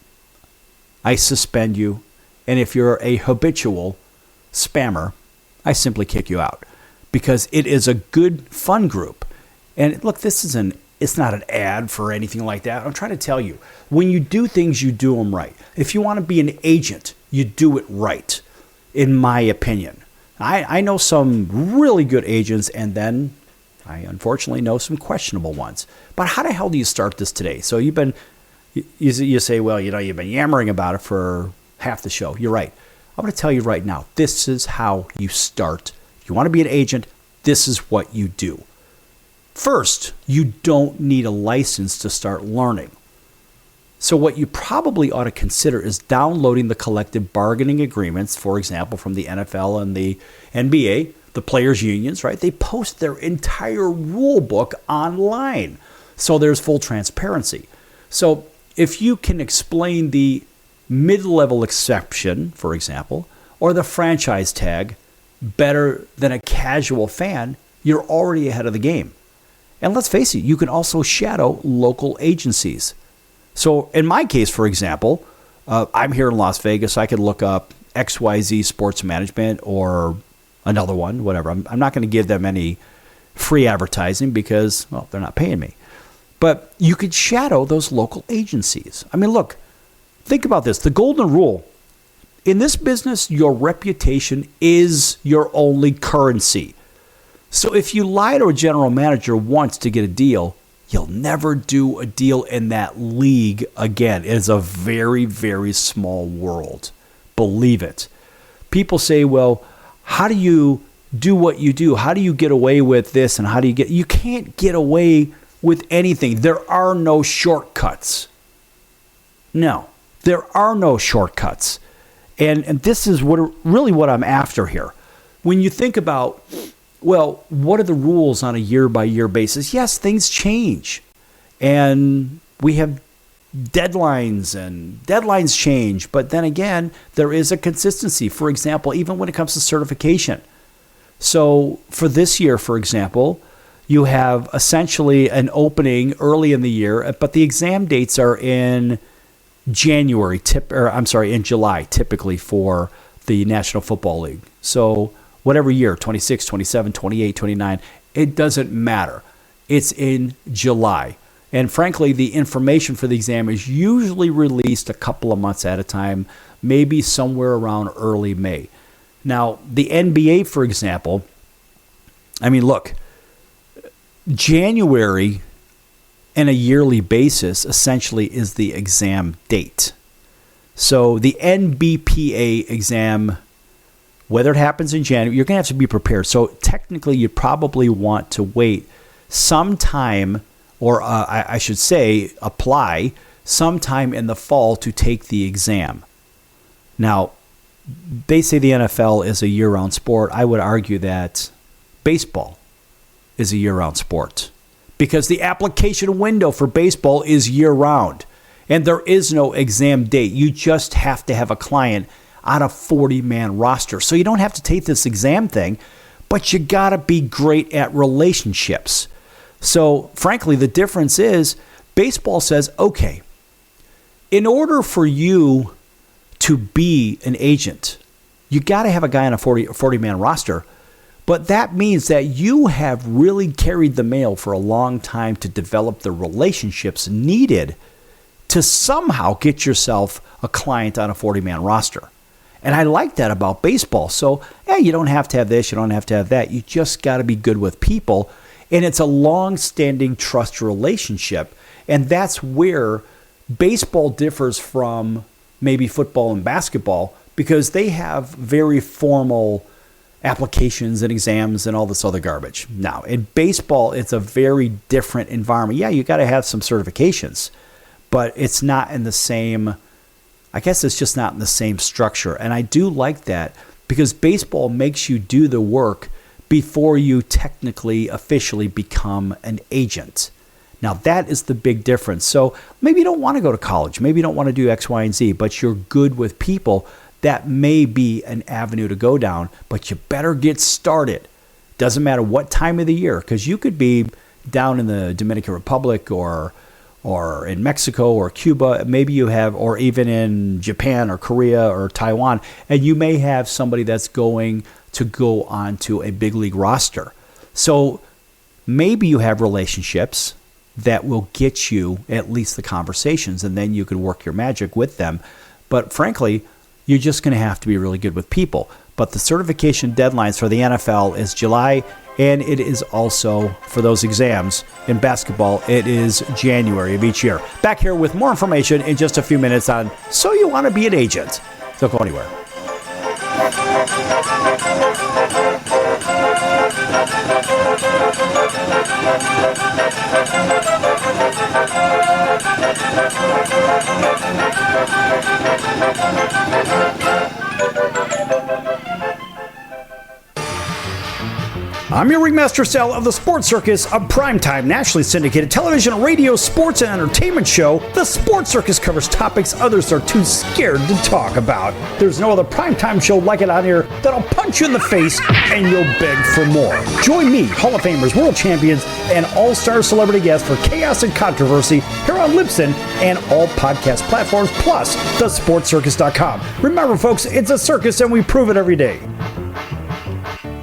I suspend you. And if you're a habitual spammer, I simply kick you out because it is a good, fun group. And look, it's not an ad for anything like that. I'm trying to tell you, when you do things, you do them right. If you want to be an agent, you do it right, in my opinion. I know some really good agents, and then I unfortunately know some questionable ones. But how the hell do you start this today? So you say, well, you've been yammering about it for half the show. You're right. I'm going to tell you right now, this is how you start. If you want to be an agent, this is what you do. First, you don't need a license to start learning. So what you probably ought to consider is downloading the collective bargaining agreements, for example, from the NFL and the NBA, the players' unions, right? They post their entire rule book online. So there's full transparency. So if you can explain the mid-level exception, for example, or the franchise tag better than a casual fan, you're already ahead of the game. And let's face it, you can also shadow local agencies. So in my case, for example, I'm here in Las Vegas. I could look up XYZ Sports Management or another one, whatever. I'm not going to give them any free advertising because, well, they're not paying me. But you could shadow those local agencies. I mean, look, think about this. The golden rule. In this business, your reputation is your only currency. So if you lie to a general manager once to get a deal, you'll never do a deal in that league again. It is a very, very small world. Believe it. People say, well, how do you do what you do? How do you get away with this? And how do you can't get away with anything. There are no shortcuts. No, there are no shortcuts. And this is really what I'm after here. When you think about, well, what are the rules on a year-by-year basis? Yes, things change. And we have deadlines, and deadlines change. But then again, there is a consistency. For example, even when it comes to certification. So for this year, for example, you have essentially an opening early in the year, but the exam dates are in in July, typically for the National Football League. So whatever year, 26, 27, 28, 29, it doesn't matter. It's in July. And frankly, the information for the exam is usually released a couple of months at a time, maybe somewhere around early May. Now, the NBA, for example, I mean, look, January on a yearly basis essentially is the exam date. So the NBPA exam, whether it happens in January, you're going to have to be prepared. So technically, you probably want to wait some time, or I should say apply sometime in the fall to take the exam. Now, they say the NFL is a year-round sport. I would argue that baseball is a year-round sport because the application window for baseball is year-round, and there is no exam date. You just have to have a client on a 40-man roster. So you don't have to take this exam thing, but you got to be great at relationships. So, frankly, the difference is baseball says, okay, in order for you to be an agent, you got to have a guy on a 40-man roster, but that means that you have really carried the mail for a long time to develop the relationships needed to somehow get yourself a client on a 40-man roster. And I like that about baseball. So, you don't have to have this, you don't have to have that. You just got to be good with people. And it's a long-standing trust relationship. And that's where baseball differs from maybe football and basketball, because they have very formal applications and exams and all this other garbage. Now, in baseball, it's a very different environment. Yeah, you got to have some certifications, but it's not in the same, I guess it's just not in the same structure. And I do like that because baseball makes you do the work before you technically, officially become an agent. Now, that is the big difference. So maybe you don't want to go to college. Maybe you don't want to do X, Y, and Z, but you're good with people. That may be an avenue to go down, but you better get started. Doesn't matter what time of the year, because you could be down in the Dominican Republic or in Mexico or Cuba, maybe you have, or even in Japan or Korea or Taiwan, and you may have somebody that's going to go onto a big league roster. So maybe you have relationships that will get you at least the conversations, and then you can work your magic with them. But frankly, you're just going to have to be really good with people. But the certification deadlines for the NFL is July, and it is also for those exams in basketball, it is January of each year. Back here with more information in just a few minutes on So You Want to Be an Agent. Don't go anywhere. I'm your ringmaster Sal of the Sports Circus, a primetime nationally syndicated television, radio, sports, and entertainment show. The Sports Circus covers topics others are too scared to talk about. There's no other primetime show like it out here that'll punch you in the face and you'll beg for more. Join me, Hall of Famers, world champions, and all-star celebrity guests for chaos and controversy here on Libsyn and all podcast platforms, plus thesportscircus.com. Remember, folks, it's a circus and we prove it every day.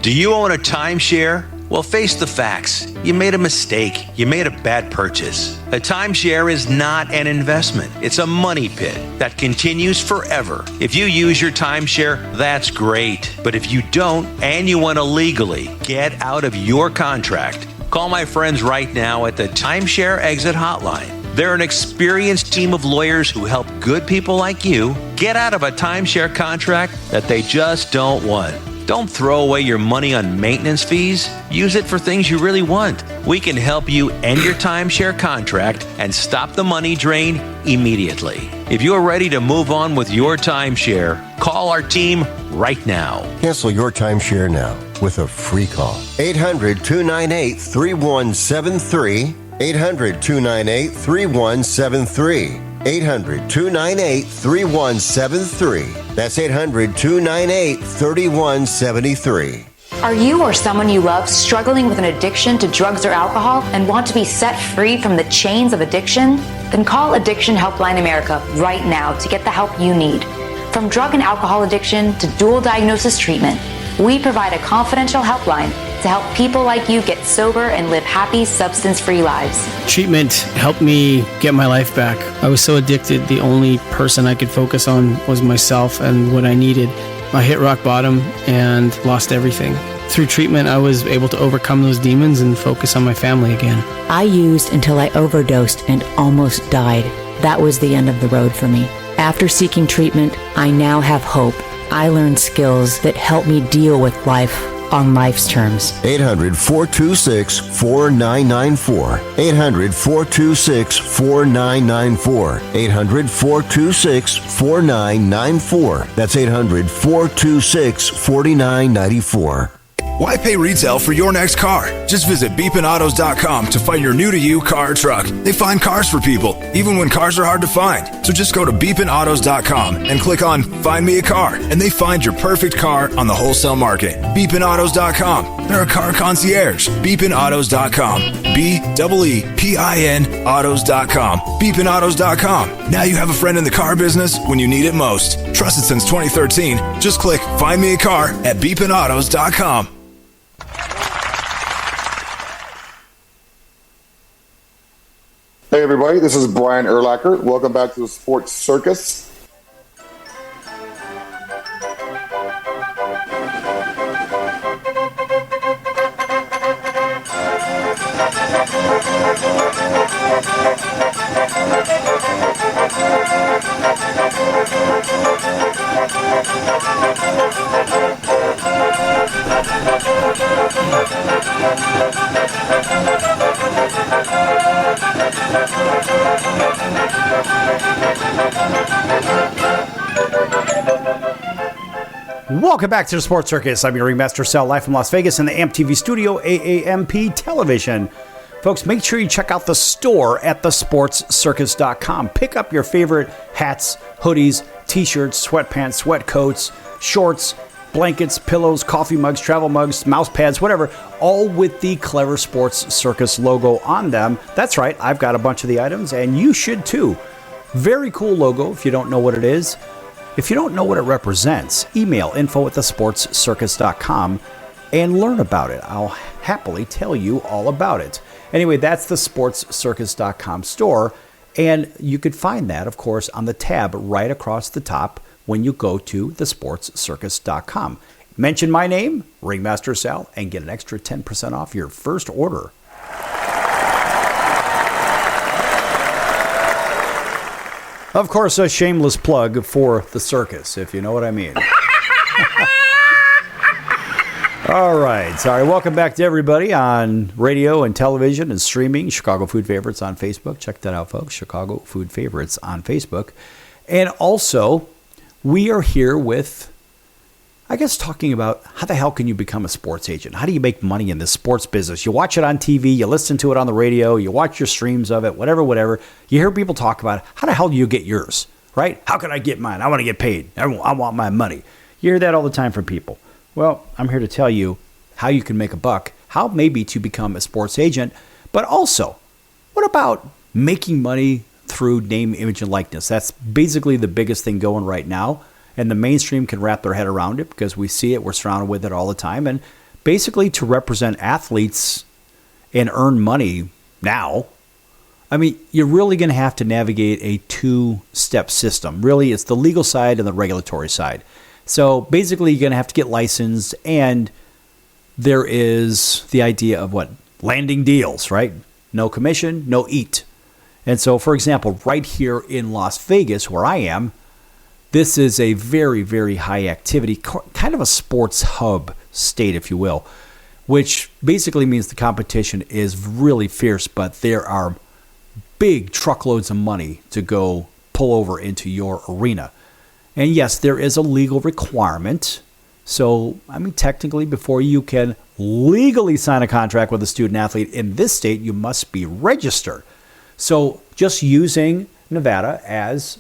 Do you own a timeshare? Well, face the facts. You made a mistake. You made a bad purchase. A timeshare is not an investment. It's a money pit that continues forever. If you use your timeshare, that's great. But if you don't, and you want to legally get out of your contract, call my friends right now at the Timeshare Exit Hotline. They're an experienced team of lawyers who help good people like you get out of a timeshare contract that they just don't want. Don't throw away your money on maintenance fees. Use it for things you really want. We can help you end your timeshare contract and stop the money drain immediately. If you're ready to move on with your timeshare, call our team right now. Cancel your timeshare now with a free call. 800-298-3173. 800-298-3173. 800-298-3173. That's 800-298-3173. Are you or someone you love struggling with an addiction to drugs or alcohol and want to be set free from the chains of addiction? Then call Addiction Helpline America right now to get the help you need. From drug and alcohol addiction to dual diagnosis treatment, we provide a confidential helpline to help people like you get sober and live happy, substance-free lives. Treatment helped me get my life back. I was so addicted, the only person I could focus on was myself and what I needed. I hit rock bottom and lost everything. Through treatment, I was able to overcome those demons and focus on my family again. I used until I overdosed and almost died. That was the end of the road for me. After seeking treatment, I now have hope. I learned skills that help me deal with life on life's terms. 800-426-4994. 800-426-4994. 800-426-4994. That's 800-426-4994. Why pay retail for your next car? Just visit beepinautos.com to find your new-to-you car or truck. They find cars for people, even when cars are hard to find. So just go to beepinautos.com and click on Find Me a Car, and they find your perfect car on the wholesale market. beepinautos.com. They're a car concierge. beepinautos.com. BEEPIN autos.com. beepinautos.com. Now you have a friend in the car business when you need it most. Trusted since 2013. Just click Find Me a Car at beepinautos.com. Hey everybody, this is Brian Urlacher. Welcome back to the Sports Circus. Welcome back to the Sports Circus. I'm your ringmaster, Sal, live from Las Vegas in the AMP TV studio, AAMP television. Folks, make sure you check out the store at thesportscircus.com. Pick up your favorite hats, hoodies, t-shirts, sweatpants, sweat coats, shorts, blankets, pillows, coffee mugs, travel mugs, mouse pads, whatever, all with the Clever Sports Circus logo on them. That's right, I've got a bunch of the items, and you should too. Very cool logo if you don't know what it is. If you don't know what it represents, email info@thesportscircus.com and learn about it. I'll happily tell you all about it. Anyway, that's the sportscircus.com store, and you could find that, of course, on the tab right across the top when you go to thesportscircus.com. Mention my name, Ringmaster Sal, and get an extra 10% off your first order. Of course, a shameless plug for the circus, if you know what I mean. All right. Sorry. Welcome back to everybody on radio and television and streaming. Chicago Food Favorites on Facebook. Check that out, folks. Chicago Food Favorites on Facebook. And also, we are here with, I guess, talking about how the hell can you become a sports agent? How do you make money in this sports business? You watch it on TV, you listen to it on the radio, you watch your streams of it, whatever. You hear people talk about it. How the hell do you get yours, right? How can I get mine? I want to get paid. I want my money. You hear that all the time from people. Well, I'm here to tell you how you can make a buck, how maybe to become a sports agent, but also, what about making money through name, image, and likeness? That's basically the biggest thing going right now. And the mainstream can wrap their head around it because we see it, we're surrounded with it all the time. And basically to represent athletes and earn money now, I mean, you're really going to have to navigate a two-step system. Really, it's the legal side and the regulatory side. So basically, you're going to have to get licensed, and there is the idea of what? Landing deals, right? No commission, no eat. And so, for example, right here in Las Vegas, where I am, this is a very, very high activity, kind of a sports hub state, if you will, which basically means the competition is really fierce, but there are big truckloads of money to go pull over into your arena. And yes, there is a legal requirement. So, I mean, technically, before you can legally sign a contract with a student athlete in this state, you must be registered. So, just using Nevada as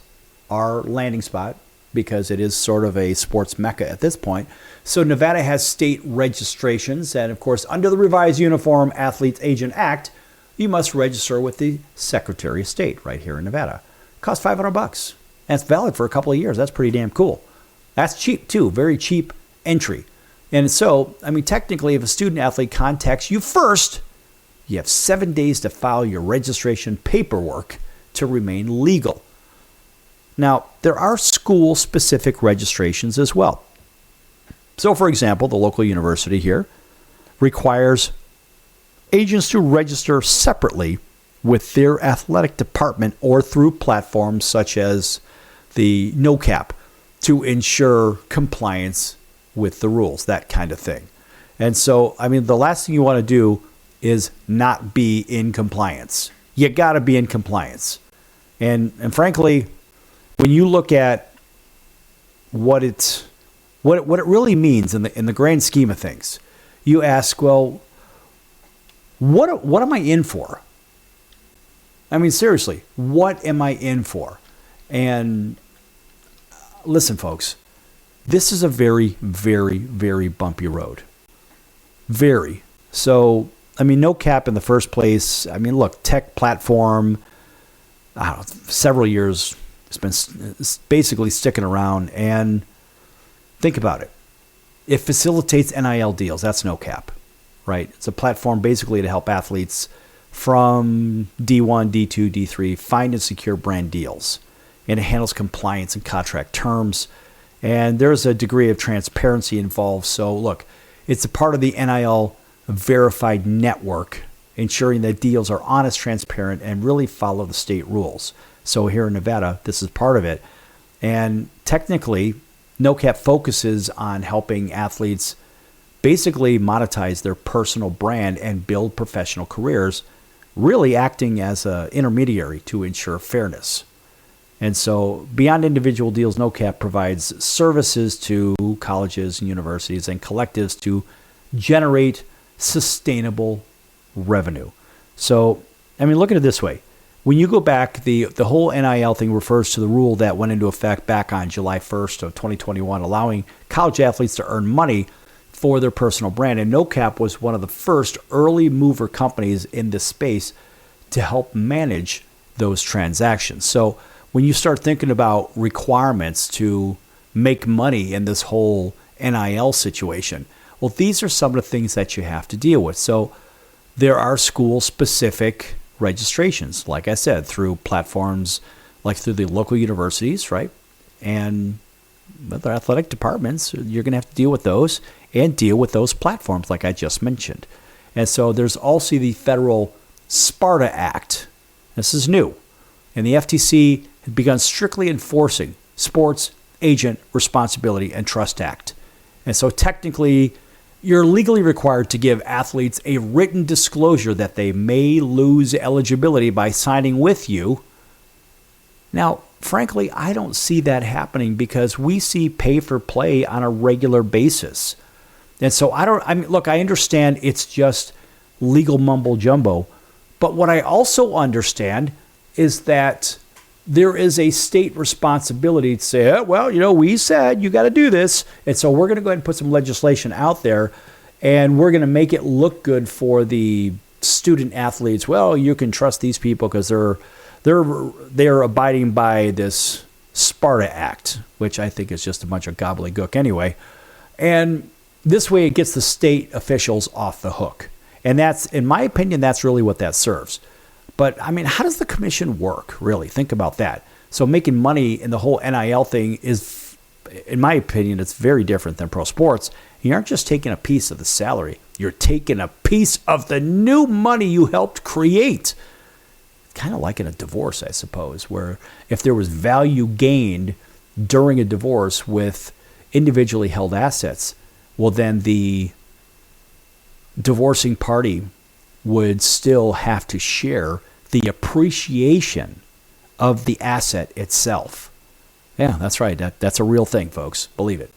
our landing spot, because it is sort of a sports mecca at this point. So Nevada has state registrations, and of course, under the revised Uniform Athletes Agent Act, you must register with the Secretary of State right here in Nevada. It costs $500. And it's valid for a couple of years. That's pretty damn cool. That's cheap too, very cheap entry. And so, I mean, technically, if a student athlete contacts you first, you have 7 days to file your registration paperwork to remain legal. Now, there are school-specific registrations as well. So, for example, the local university here requires agents to register separately with their athletic department or through platforms such as the NOCAP to ensure compliance with the rules, that kind of thing. And so, I mean, the last thing you want to do is not be in compliance. You got to be in compliance. And frankly, when you look at what it really means in the grand scheme of things, you ask, well, what am I in for? I mean, seriously, what am I in for? And listen, folks, this is a very, very, very bumpy road. Very. So, I mean, no cap in the first place. I mean, look, tech platform, I don't know, several years, it's been basically sticking around. And think about it. It facilitates NIL deals. That's no cap, right? It's a platform basically to help athletes from D1, D2, D3 find and secure brand deals. And it handles compliance and contract terms. And there's a degree of transparency involved. So, look, it's a part of the NIL verified network, ensuring that deals are honest, transparent, and really follow the state rules. So here in Nevada, this is part of it. And technically, NoCap focuses on helping athletes basically monetize their personal brand and build professional careers, really acting as an intermediary to ensure fairness. And so beyond individual deals, NoCap provides services to colleges and universities and collectives to generate sustainable revenue. So, I mean, look at it this way. When you go back, the whole NIL thing refers to the rule that went into effect back on July 1st of 2021, allowing college athletes to earn money for their personal brand. And NoCap was one of the first early mover companies in this space to help manage those transactions. So when you start thinking about requirements to make money in this whole NIL situation, well, these are some of the things that you have to deal with. So there are school-specific registrations, like I said, through platforms like through the local universities, right? And other athletic departments, you're going to have to deal with those and deal with those platforms like I just mentioned. And so there's also the federal SPARTA Act. This is new. And the FTC had begun strictly enforcing Sports Agent Responsibility and Trust Act. And so technically, you're legally required to give athletes a written disclosure that they may lose eligibility by signing with you. Now, frankly, I don't see that happening because we see pay for play on a regular basis. And so look, I understand it's just legal mumbo jumbo, but what I also understand is that there is a state responsibility to say, oh, well, we said you got to do this. And so we're going to go ahead and put some legislation out there and we're going to make it look good for the student athletes. Well, you can trust these people because they're abiding by this SPARTA Act, which I think is just a bunch of gobbledygook anyway. And this way it gets the state officials off the hook. And that's, in my opinion, that's really what that serves. But, I mean, how does the commission work, really? Think about that. So making money in the whole NIL thing is, in my opinion, it's very different than pro sports. You aren't just taking a piece of the salary. You're taking a piece of the new money you helped create. Kind of like in a divorce, I suppose, where if there was value gained during a divorce with individually held assets, well, then the divorcing party would still have to share the appreciation of the asset itself. Yeah, that's right. That's a real thing, folks. Believe it.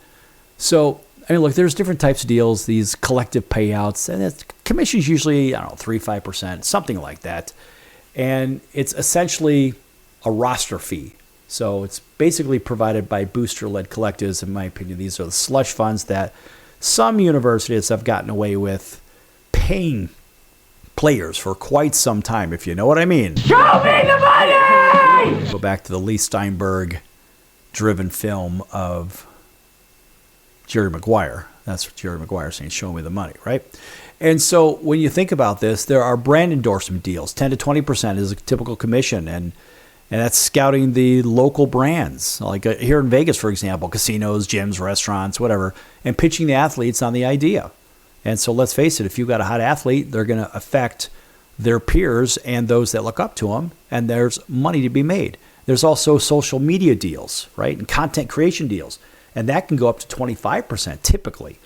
So, I mean, look, there's different types of deals, these collective payouts, and commission's usually, 3-5%, something like that. And it's essentially a roster fee. So it's basically provided by booster-led collectives. In my opinion, these are the slush funds that some universities have gotten away with paying players for quite some time, if you know what I mean. Show me the money! Go back to the Lee Steinberg-driven film of Jerry Maguire. That's what Jerry Maguire is saying, show me the money, right? And so when you think about this, there are brand endorsement deals. 10 to 20% is a typical commission, and that's scouting the local brands. Like here in Vegas, for example, casinos, gyms, restaurants, whatever, and pitching the athletes on the idea. And so let's face it, if you've got a hot athlete, they're going to affect their peers and those that look up to them, and there's money to be made. There's also social media deals, right, and content creation deals, and that can go up to 25% typically.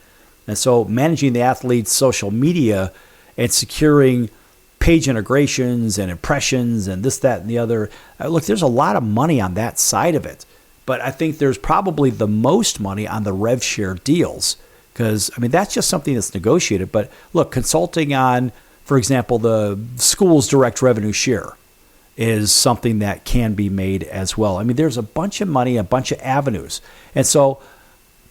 And so managing the athlete's social media and securing page integrations and impressions and this, that, and the other. Look, there's a lot of money on that side of it. But I think there's probably the most money on the rev share deals because, I mean, that's just something that's negotiated. But look, consulting on, for example, the school's direct revenue share is something that can be made as well. I mean, there's a bunch of money, a bunch of avenues. And so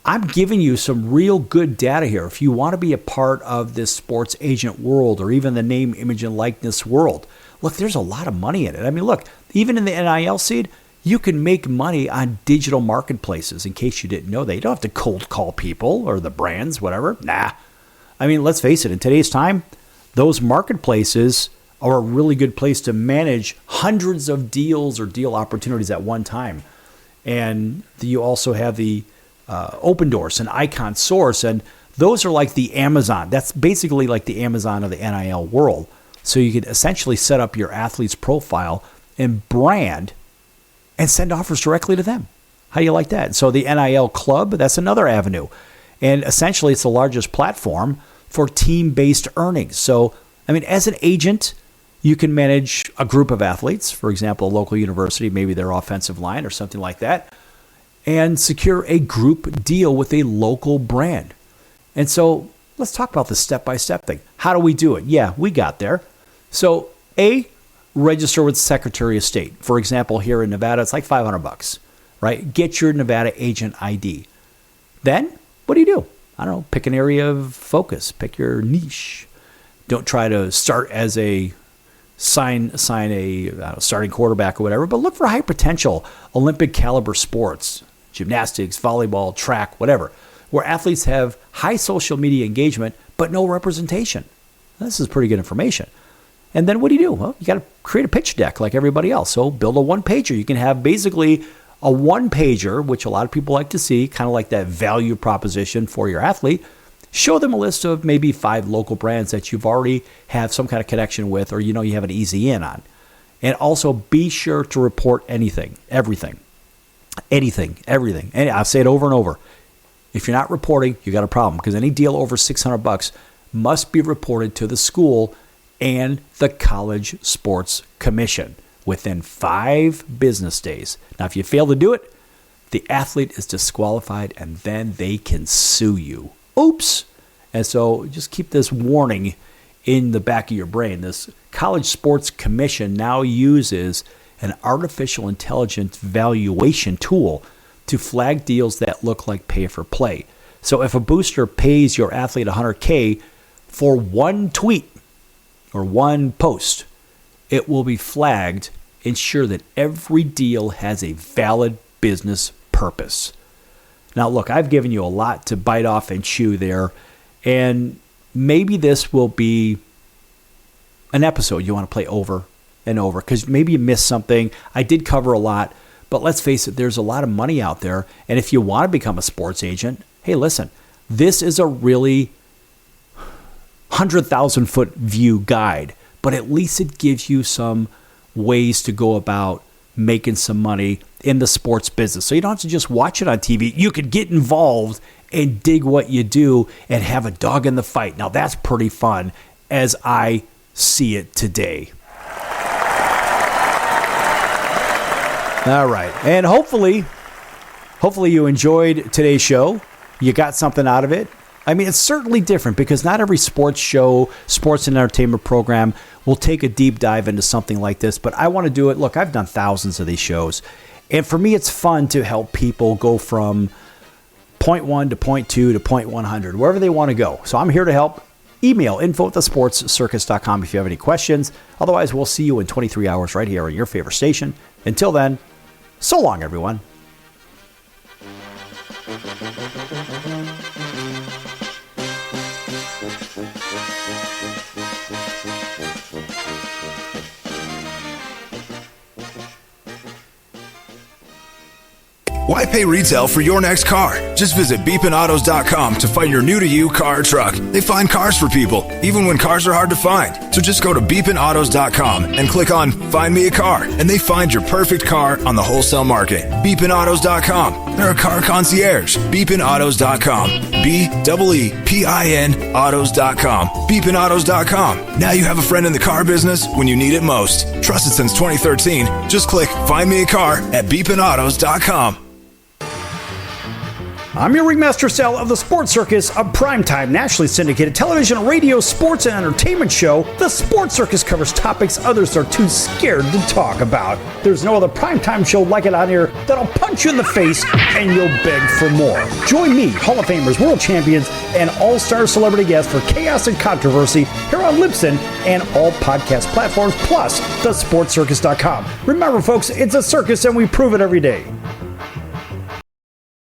I'm giving you some real good data here. If you want to be a part of this sports agent world or even the name, image, and likeness world, look, there's a lot of money in it. I mean, look, even in the NIL seed, you can make money on digital marketplaces, in case you didn't know that. You don't have to cold call people or the brands, whatever. Nah. I mean, let's face it, in today's time, those marketplaces are a really good place to manage hundreds of deals or deal opportunities at one time. And you also have the Open Doors and Icon Source, and those are like the Amazon. That's basically like the Amazon of the NIL world. So you could essentially set up your athlete's profile and brand and send offers directly to them. How do you like that? So the NIL Club, that's another avenue. And essentially it's the largest platform for team-based earnings. So, I mean, as an agent, you can manage a group of athletes, for example, a local university, maybe their offensive line or something like that, and secure a group deal with a local brand. And so let's talk about the step-by-step thing. How do we do it? Yeah, we got there. So A, register with the Secretary of State. For example, here in Nevada, it's like $500, right? Get your Nevada agent ID. Then, what do? I don't know, pick an area of focus, pick your niche. Don't try to start as a sign a starting quarterback or whatever, but look for high potential Olympic caliber sports, gymnastics, volleyball, track, whatever, where athletes have high social media engagement, but no representation. This is pretty good information. And then what do? Well, you got to create a pitch deck like everybody else. So build a one-pager. You can have basically a one-pager, which a lot of people like to see, kind of like that value proposition for your athlete. Show them a list of maybe 5 local brands that you've already have some kind of connection with or you have an easy in on. And also be sure to report anything, everything. And I'll say it over and over. If you're not reporting, you got a problem because any deal over $600 must be reported to the school and the College Sports Commission within 5 business days. Now, if you fail to do it, the athlete is disqualified and then they can sue you. Oops. And so just keep this warning in the back of your brain. This College Sports Commission now uses an artificial intelligence valuation tool to flag deals that look like pay for play. So if a booster pays your athlete $100K for one tweet or one post, it will be flagged. Ensure that every deal has a valid business purpose. Now, look, I've given you a lot to bite off and chew there, and maybe this will be an episode you want to play over and over because maybe you missed something. I did cover a lot, but let's face it, there's a lot of money out there, and if you want to become a sports agent, hey, listen, this is a really 100,000-foot view guide, but at least it gives you some ways to go about making some money in the sports business. So you don't have to just watch it on TV. You could get involved and dig what you do and have a dog in the fight. Now that's pretty fun as I see it today. All right. And hopefully you enjoyed today's show. You got something out of it. I mean, it's certainly different because not every sports show, sports and entertainment program will take a deep dive into something like this, but I want to do it. Look, I've done thousands of these shows, and for me, it's fun to help people go from point 1 to point 2 to point 100, wherever they want to go. So I'm here to help. Email info@thesportscircus.com if you have any questions. Otherwise, we'll see you in 23 hours right here on your favorite station. Until then, so long, everyone. Why pay retail for your next car? Just visit beepinautos.com to find your new-to-you car or truck. They find cars for people, even when cars are hard to find. So just go to beepinautos.com and click on Find Me a Car, and they find your perfect car on the wholesale market. Beepinautos.com. They're a car concierge. Beepinautos.com. BEEPIN autos.com. Beepinautos.com. Now you have a friend in the car business when you need it most. Trusted since 2013. Just click Find Me a Car at beepinautos.com. I'm your ringmaster Sal of the Sports Circus, a primetime nationally syndicated television, radio, sports, and entertainment show. The Sports Circus covers topics others are too scared to talk about. There's no other primetime show like it out here that'll punch you in the face and you'll beg for more. Join me, Hall of Famers, world champions, and all-star celebrity guests for chaos and controversy here on Libsyn and all podcast platforms, plus thesportscircus.com. Remember, folks, it's a circus and we prove it every day.